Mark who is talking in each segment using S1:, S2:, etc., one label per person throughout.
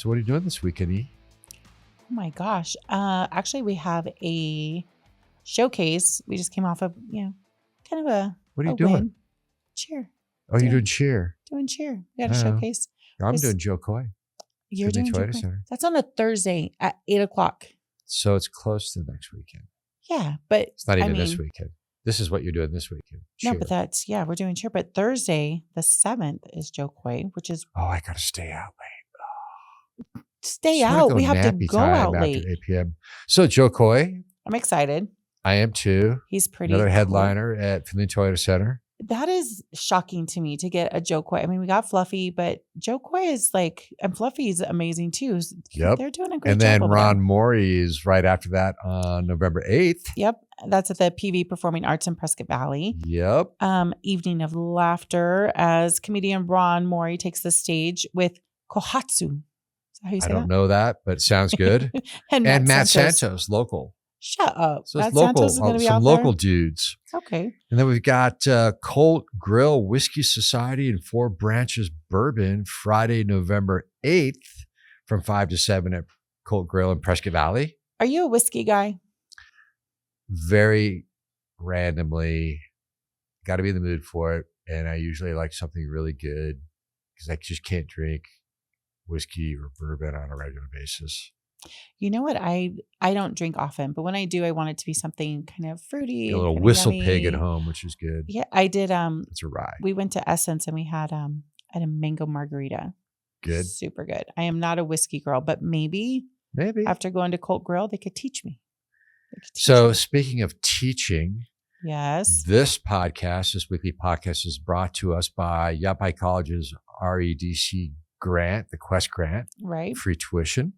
S1: So what are you doing this weekend, E?
S2: Oh my gosh. Actually, we have a showcase. We just came off of, kind of a
S1: What are you doing?
S2: win. Cheer.
S1: Oh, you're doing cheer.
S2: Doing cheer. We got a showcase.
S1: I'm doing JO KOY.
S2: You're doing
S1: Findlay
S2: JO
S1: Toyota
S2: KOY.
S1: Center.
S2: That's on a Thursday at 8:00.
S1: So it's close to next weekend.
S2: Yeah, but
S1: it's not even this weekend. This is what you're doing this weekend. Cheer.
S2: No, but we're doing cheer. But Thursday, the 7th, is JO KOY, which is.
S1: Oh, I got to stay out late.
S2: Stay out. We have to go out late.
S1: After 8 p.m. So JO KOY.
S2: I'm excited.
S1: I am too.
S2: He's pretty
S1: Another
S2: cool.
S1: Headliner at Findlay Toyota Center.
S2: That is shocking to me to get a JO KOY. I mean, we got Fluffy, but JO KOY is and Fluffy's amazing too.
S1: Yep.
S2: They're doing a great job.
S1: And then Ron Morey is right after that on November 8th.
S2: Yep. That's at the PV Performing Arts in Prescott Valley.
S1: Yep.
S2: Evening of Laughter as comedian Ron Morey takes the stage with Kohatsu. Is that how you say that?
S1: I don't know that, but it sounds good.
S2: and Matt Santos,
S1: local.
S2: Shut up.
S1: So
S2: Matt
S1: it's local.
S2: Santos is going to be
S1: some
S2: out
S1: local
S2: there?
S1: dudes.
S2: Okay.
S1: And then we've got Colt Grill Whiskey Society and Four Branches Bourbon Friday, November 8th from 5 to 7 at Colt Grill in Prescott Valley.
S2: Are you a whiskey guy?
S1: Very randomly. Got to be in the mood for it. And I usually like something really good because I just can't drink whiskey or bourbon on a regular basis.
S2: You know what? I don't drink often, but when I do, I want it to be something kind of fruity.
S1: A little whistle pig at home, which is good.
S2: Yeah, I did.
S1: It's a rye.
S2: We went to Essence and we had a mango margarita.
S1: Good.
S2: Super good. I am not a whiskey girl, but maybe after going to Colt Grill, they could teach me.
S1: Speaking of teaching,
S2: yes,
S1: this weekly podcast is brought to us by Yavapai College's REDC grant, the Quest grant,
S2: right?
S1: Free tuition,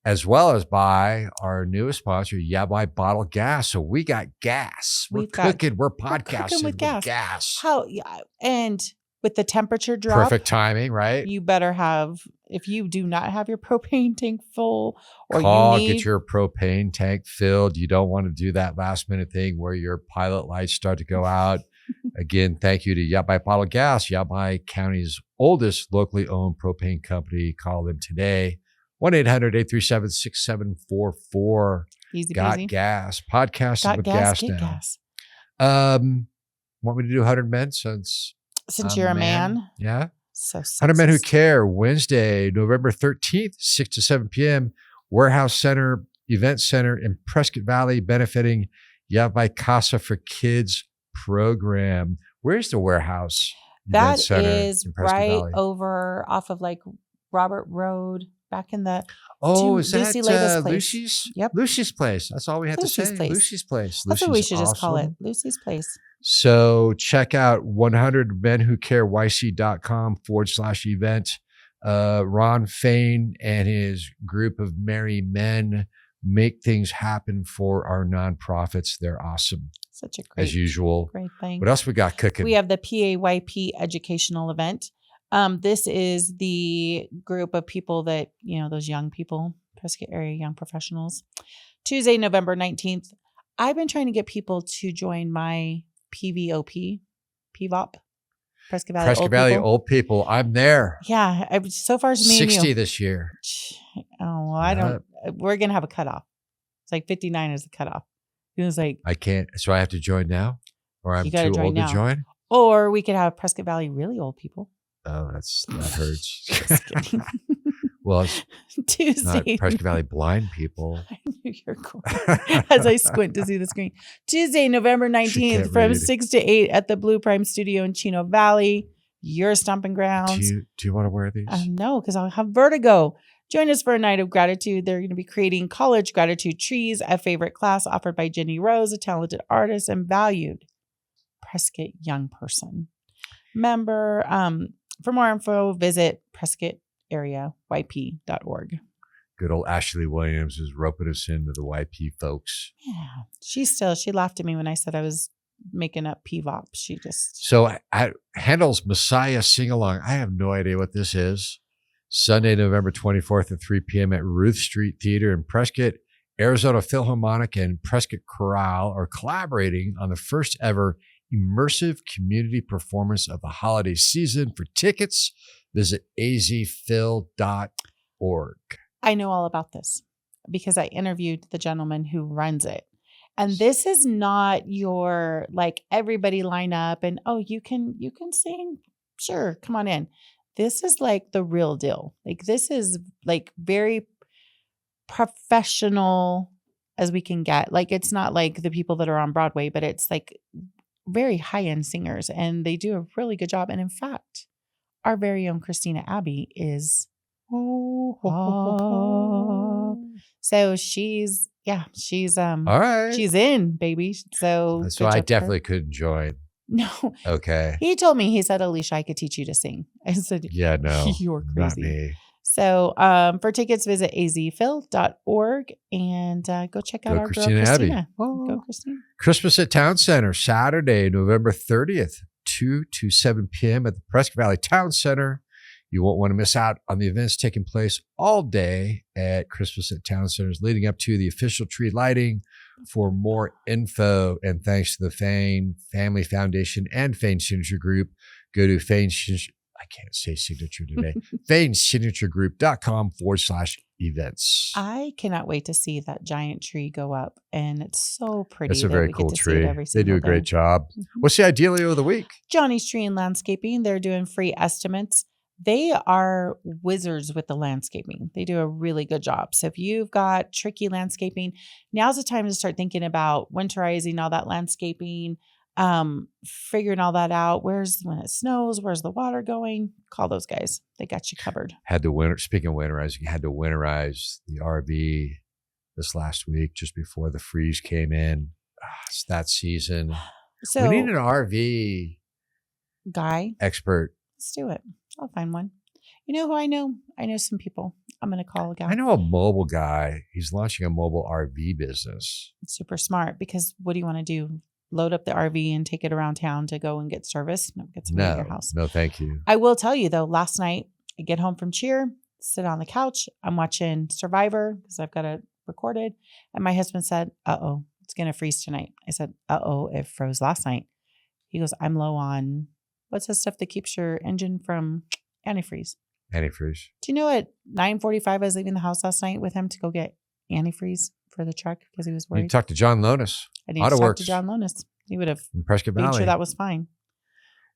S1: as well as by our newest sponsor, Yavapai Bottle Gas. So we got gas. We're podcasting with gas.
S2: How? Yeah, and with the temperature drop,
S1: perfect timing, right?
S2: You better have. If you do not have your propane tank full, or
S1: get your propane tank filled. You don't want to do that last minute thing where your pilot lights start to go out. Again, thank you to Yavapai Bottle Gas, Yavapai County's oldest locally owned propane company. Call them today. 1-800-837-6744.
S2: Easy
S1: Got
S2: peasy.
S1: Gas. Podcasting
S2: Got
S1: with
S2: gas,
S1: gas now.
S2: Gas.
S1: Want me to do 100 Men since
S2: you're a man?
S1: Yeah.
S2: So
S1: 100 Men Who Care, Wednesday, November 13th, 6 to 7 p.m. Warehouse Center, Event Center in Prescott Valley, benefiting Yavapai Casa for Kids program. Where's the warehouse?
S2: That is right Valley? Over off of Robert Road, back in the.
S1: Is that Lucy's?
S2: Yep.
S1: Lucy's place. That's all we have to say.
S2: Place.
S1: Lucy's place.
S2: That's what we should just call it. Lucy's place.
S1: So check out 100 Men Who Care, YC.com/event. Ron Fain and his group of merry men make things happen for our nonprofits. They're awesome.
S2: Such a great,
S1: as usual.
S2: Great thing.
S1: What else we got cooking?
S2: We have the PYAP educational event. This is the group of people that, those young people, Prescott area young professionals. Tuesday, November 19th. I've been trying to get people to join my PVOP, Prescott Valley Old People.
S1: I'm there.
S2: Yeah. So far it's me
S1: 60 this year.
S2: Oh, well, I don't. We're going to have a cutoff. It's 59 is the cutoff. It was I
S1: can't. So I have to join now? Or I'm too old to join?
S2: Or we could have Prescott Valley really old people.
S1: Oh, that hurts.
S2: Just kidding.
S1: Well, it's
S2: Tuesday.
S1: Not Prescott Valley blind people.
S2: I knew you're going as I squint to see the screen. Tuesday, November 19th from 6 to 8 at the Blue Prime Studio in Chino Valley. Your stomping grounds.
S1: Do you want to wear these?
S2: No, because I'll have vertigo. Join us for a night of gratitude. They're going to be creating college gratitude trees, a favorite class offered by Jenny Rose, a talented artist and valued Prescott young person. Member, for more info, visit PrescottAreaYP.org.
S1: Good old Ashley Williams is roping us into the YP folks.
S2: Yeah. She laughed at me when I said I was making up PVOP.
S1: So Handel's Messiah Sing-Along. I have no idea what this is. Sunday, November 24th at 3 p.m. at Ruth Street Theater in Prescott. Arizona Philharmonic and Prescott Chorale are collaborating on the first ever immersive community performance of the holiday season. For tickets, visit azphil.org. Prescott.org.
S2: I know all about this because I interviewed the gentleman who runs it. And this is not your like everybody line up and you can sing. Sure, come on in. This is like the real deal. Like this is like very professional as we can get. Like it's not like the people that are on Broadway, but it's like very high-end singers and they do a really good job. And in fact, our very own Christina Abbey is so she's
S1: all right.
S2: She's in, baby. So
S1: I definitely couldn't join.
S2: No.
S1: Okay.
S2: He told me, he said, Alicia, I could teach you to sing. I said,
S1: yeah, no,
S2: you're crazy.
S1: Not me.
S2: So for tickets, visit azphil.org and go check out our
S1: Christina
S2: girl,
S1: Abbey.
S2: Christina. Go, Christina.
S1: Christmas at Town Center, Saturday, November 30th, 2 to 7 p.m. at the Prescott Valley Town Center. You won't want to miss out on the events taking place all day at Christmas at Town Centers leading up to the official tree lighting. For more info and thanks to the Fane Family Foundation and Fane Signature Group, go to I can't say signature today. FaneSignatureGroup.com/events.
S2: I cannot wait to see that giant tree go up, and it's so pretty.
S1: It's a very cool tree. They do a great
S2: day.
S1: job. What's the Idealio of the week?
S2: Johnny's Tree and Landscaping. They're doing free estimates. They are wizards with the landscaping. They do a really good job. So if you've got tricky landscaping, now's the time to start thinking about winterizing all that landscaping, figuring all that out. When it snows, where's the water going? Call those guys. They got you covered.
S1: Speaking of winterizing, had to winterize the RV this last week just before the freeze came in. It's that season.
S2: So
S1: we need an RV
S2: guy
S1: expert.
S2: Let's do it. I'll find one. You know who I know? I know some people. I'm going to call a guy.
S1: I know a mobile guy. He's launching a mobile RV business.
S2: It's super smart because what do you want to do? Load up the RV and take it around town to go and get service? No, get somebody at your house.
S1: No, thank you.
S2: I will tell you though, last night I get home from cheer, sit on the couch. I'm watching Survivor because I've got it recorded. And my husband said, it's going to freeze tonight. I said, it froze last night. He goes, I'm low on, what's the stuff that keeps your engine from antifreeze?
S1: Antifreeze.
S2: Do you know at 9:45 I was leaving the house last night with him to go get antifreeze for the truck because he was worried.
S1: You talked to John Lonis.
S2: I need to talk to John Lonis. He would have
S1: in Prescott Valley.
S2: made sure that was fine.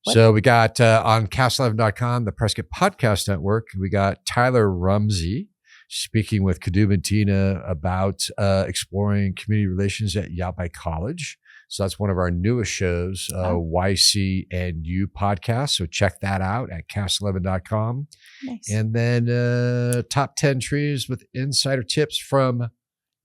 S1: So we got on cast11.com, the Prescott Podcast Network, we got Tyler Rumsey speaking with Kadub and Tina about exploring community relations at Yavapai College. So that's one of our newest shows, YC and U podcast. So check that out at cast11.com.
S2: Nice.
S1: And then top 10 trees with insider tips from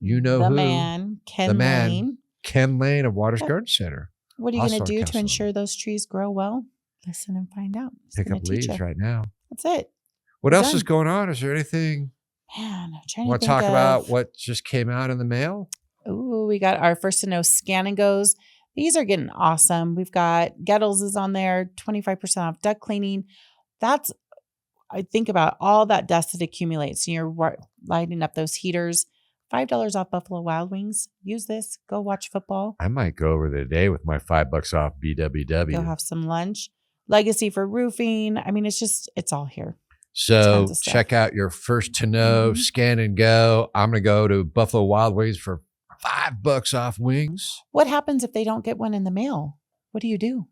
S2: the man, Ken Lane.
S1: Ken Lane of Waters Garden Center.
S2: What are you going to do to ensure those trees grow well? Listen and find out.
S1: Pick up leaves right now.
S2: That's it.
S1: What else is going on? Is there anything?
S2: Man, I'm trying
S1: to want to talk about what just came out in the mail?
S2: Ooh, we got our first to know scan and goes. These are getting awesome. We've got Gettles is on there, 25% off duct cleaning. I think about all that dust that accumulates and you're lighting up those heaters. $5 off Buffalo Wild Wings. Use this. Go watch football.
S1: I might go over the day with my $5 off BWW.
S2: Go have some lunch. Legacy for roofing. I mean, it's all here.
S1: So check out your first to know, scan and go. I'm going to go to Buffalo Wild Wings for $5 off wings.
S2: What happens if they don't get one in the mail? What do you do?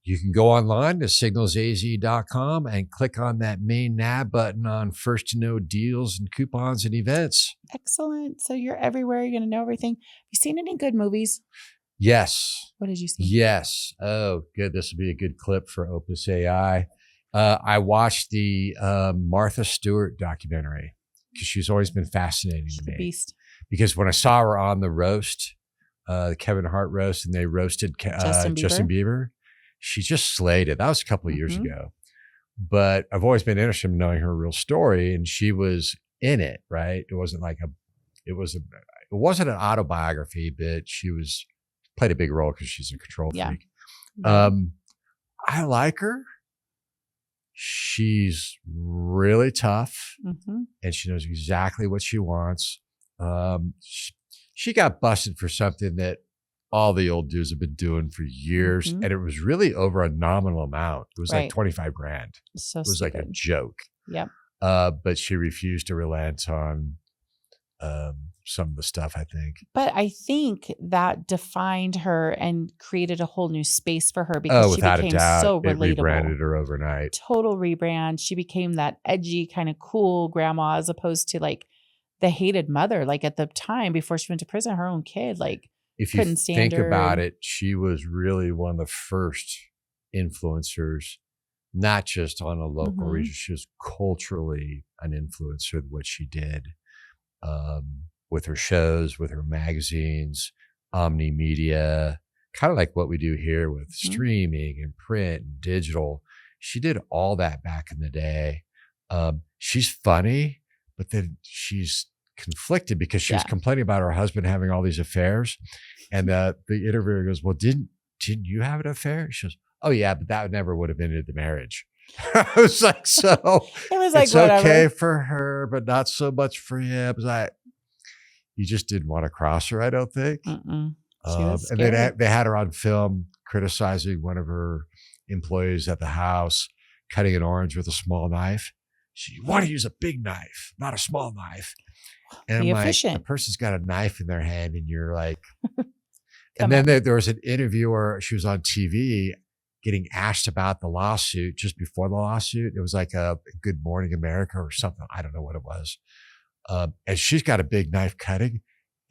S1: You can go online to signalsaz.com and click on that main nav button on first to know deals and coupons and events.
S2: Excellent. So you're everywhere. You're going to know everything. Have you seen any good movies?
S1: Yes.
S2: What did you see?
S1: Yes. Oh, good. This will be a good clip for Opus AI. I watched the Martha Stewart documentary because she's always been fascinating to me.
S2: The beast.
S1: Because when I saw her on the roast, the Kevin Hart roast, and they roasted Justin Bieber, she just slayed it. That was a couple of years ago. But I've always been interested in knowing her real story, and she was in it, right? It wasn't it wasn't an autobiography, but she played a big role because she's a control freak. I like her. She's really tough, and she knows exactly what she wants. She got busted for something that all the old dudes have been doing for years, and it was really over a nominal amount. It was like $25,000.
S2: So
S1: it was
S2: stupid.
S1: like a joke.
S2: Yep.
S1: But she refused to relent on some of the stuff, I think.
S2: But I think that defined her and created a whole new space for her because she
S1: without a
S2: became
S1: doubt,
S2: so
S1: it
S2: relatable.
S1: rebranded her overnight.
S2: Total rebrand. She became that edgy, kind of cool grandma as opposed to like the hated mother. Like at the time before she went to prison, her own kid, like
S1: If you
S2: couldn't stand
S1: think
S2: her.
S1: about it, she was really one of the first influencers, not just on a local region. She was culturally an influencer with what she did. With her shows, with her magazines, omni media, kind of like what we do here with streaming and print and digital. She did all that back in the day. She's funny, but then she's conflicted because she was complaining about her husband having all these affairs. And the interviewer goes, well, didn't you have an affair? She goes, oh yeah, but that never would have ended the marriage. I was like, so
S2: it was like,
S1: it's
S2: whatever.
S1: Okay for her, but not so much for him. It was like, you just didn't want to cross her, I don't think.
S2: And
S1: then they had her on film criticizing one of her employees at the house, cutting an orange with a small knife. You want to use a big knife, not a small knife. And
S2: Be
S1: I'm
S2: efficient.
S1: like, the person's got a knife in their hand and you're like, and then there was an interviewer, she was on TV getting asked about the lawsuit just before the lawsuit. It was like a Good Morning America or something. I don't know what it was. And she's got a big knife cutting.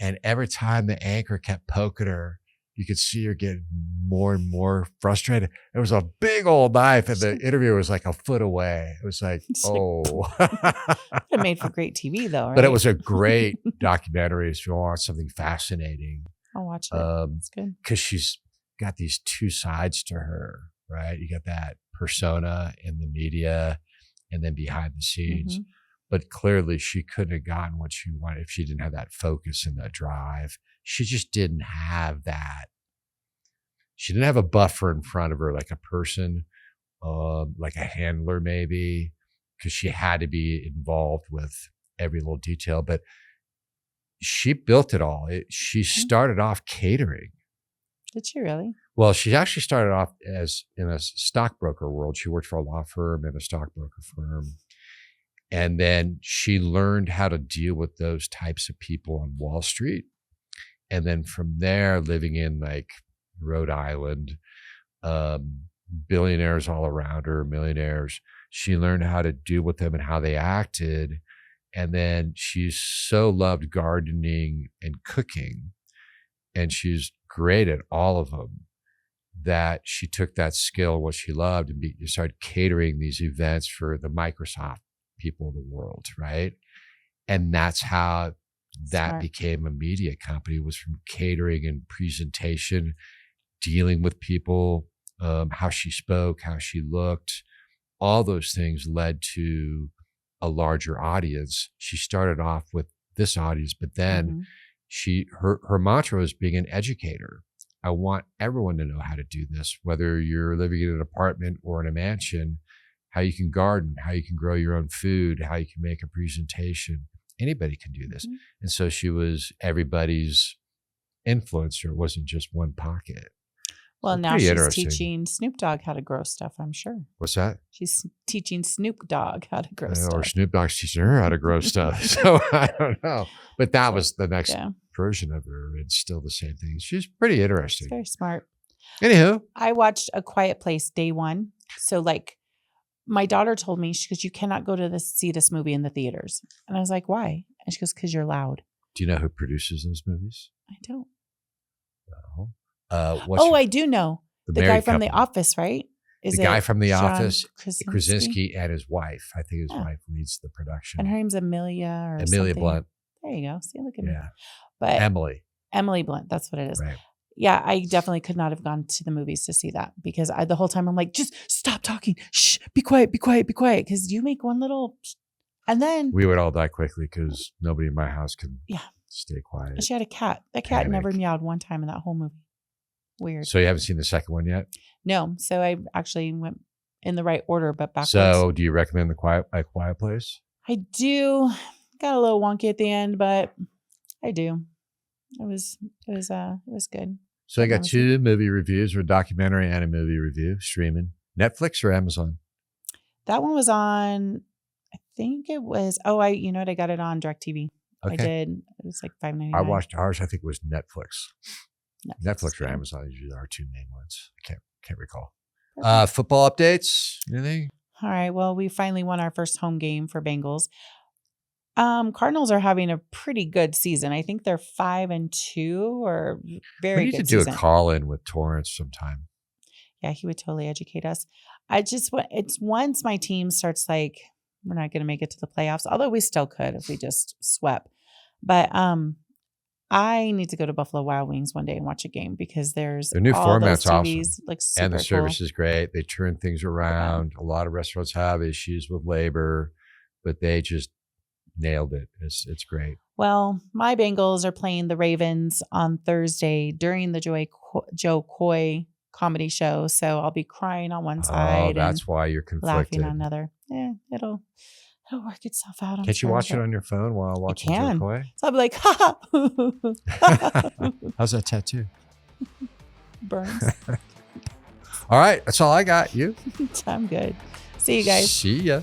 S1: And every time the anchor kept poking her, you could see her get more and more frustrated. There was a big old knife and the interviewer was like a foot away. It was like,
S2: It made for great TV though, right?
S1: But it was a great documentary. If you want something fascinating,
S2: I'll watch it. It's good.
S1: Because she's got these two sides to her, right? You got that persona in the media and then behind the scenes. But clearly she couldn't have gotten what she wanted if she didn't have that focus and that drive. She just didn't have that. She didn't have a buffer in front of her like a person, like a handler maybe, because she had to be involved with every little detail. But she built it all. She started off catering.
S2: Did she really?
S1: Well, she actually started off as in a stockbroker world. She worked for a law firm and a stockbroker firm. And then she learned how to deal with those types of people on Wall Street. And then from there, living in like Rhode Island, billionaires all around her, millionaires, she learned how to deal with them and how they acted. And then she's so loved gardening and cooking, and she's great at all of them, that she took that skill, what she loved, and started catering these events for the Microsoft people of the world, right? And that's how that became a media company, was from catering and presentation, dealing with people, how she spoke, how she looked. All those things led to a larger audience. She started off with this audience, but then her mantra was being an educator. I want everyone to know how to do this, whether you're living in an apartment or in a mansion, how you can garden, how you can grow your own food, how you can make a presentation. Anybody can do this. And so she was everybody's influencer. It wasn't just one pocket.
S2: Well, now she's teaching Snoop Dogg how to grow stuff, I'm sure.
S1: What's that?
S2: She's teaching Snoop Dogg how to grow stuff.
S1: Or Snoop Dogg's teaching her how to grow stuff. So I don't know. But that was the next version of her. It's still the same thing. She's pretty interesting.
S2: She's very smart.
S1: Anywho.
S2: I watched A Quiet Place day one. So like my daughter told me, she goes, you cannot go to see this movie in the theaters. And I was like, why? And she goes, because you're loud.
S1: Do you know who produces those movies?
S2: I don't.
S1: No.
S2: I do know. The guy from The Office, right?
S1: The guy from The Office, Krasinski, and his wife. I think his wife leads the production.
S2: And her name's Elicia or something.
S1: Blunt.
S2: There you go. See, look at me.
S1: But
S2: Emily Blunt. That's what it is.
S1: Right.
S2: Yeah, I definitely could not have gone to the movies to see that because the whole time I'm like, just stop talking. Shh, be quiet, be quiet, be quiet. Because you make one little, and then
S1: we would all die quickly because nobody in my house can stay quiet.
S2: She had a cat. That cat never meowed one time in that whole movie. Weird.
S1: So you haven't seen the second one yet?
S2: No. So I actually went in the right order, but backwards.
S1: So do you recommend A Quiet Place?
S2: I do. Got a little wonky at the end, but I do. It was good.
S1: So I got two movie reviews, or a documentary and a movie review, streaming. Netflix or Amazon?
S2: That one was on, I think it was. Oh, you know what? I got it on DirecTV. I
S1: Okay.
S2: did. It was like $5.99.
S1: I watched ours. I think it was Netflix. Netflix or
S2: yeah.
S1: Amazon usually are two main ones. I can't recall.
S2: Perfect.
S1: Football updates? Anything?
S2: All right. Well, we finally won our first home game for Bengals. Cardinals are having a pretty good season. I think they're 5-2 or very
S1: We need
S2: good
S1: to do
S2: season.
S1: a call in with Torrance sometime.
S2: Yeah, he would totally educate us. It's once my team starts like, we're not going to make it to the playoffs, although we still could if we just swept. But I need to go to Buffalo Wild Wings one day and watch a game because there's
S1: Their new
S2: all
S1: format's
S2: those TVs,
S1: awesome.
S2: like super
S1: And the service
S2: cool.
S1: is great. They turn things around. A lot of restaurants have issues with labor, but they just nailed it. It's great.
S2: Well, my Bengals are playing the Ravens on Thursday during the JO KOY comedy show. So I'll be crying on one side
S1: that's
S2: and
S1: why you're conflicted.
S2: laughing on another. Yeah, it'll work itself out.
S1: Can't you watch it on your phone while watching Jo Koy?
S2: So I'll be like, ha ha.
S1: How's that tattoo?
S2: Burns.
S1: All right. That's all I got. You?
S2: I'm good. See you guys.
S1: See ya.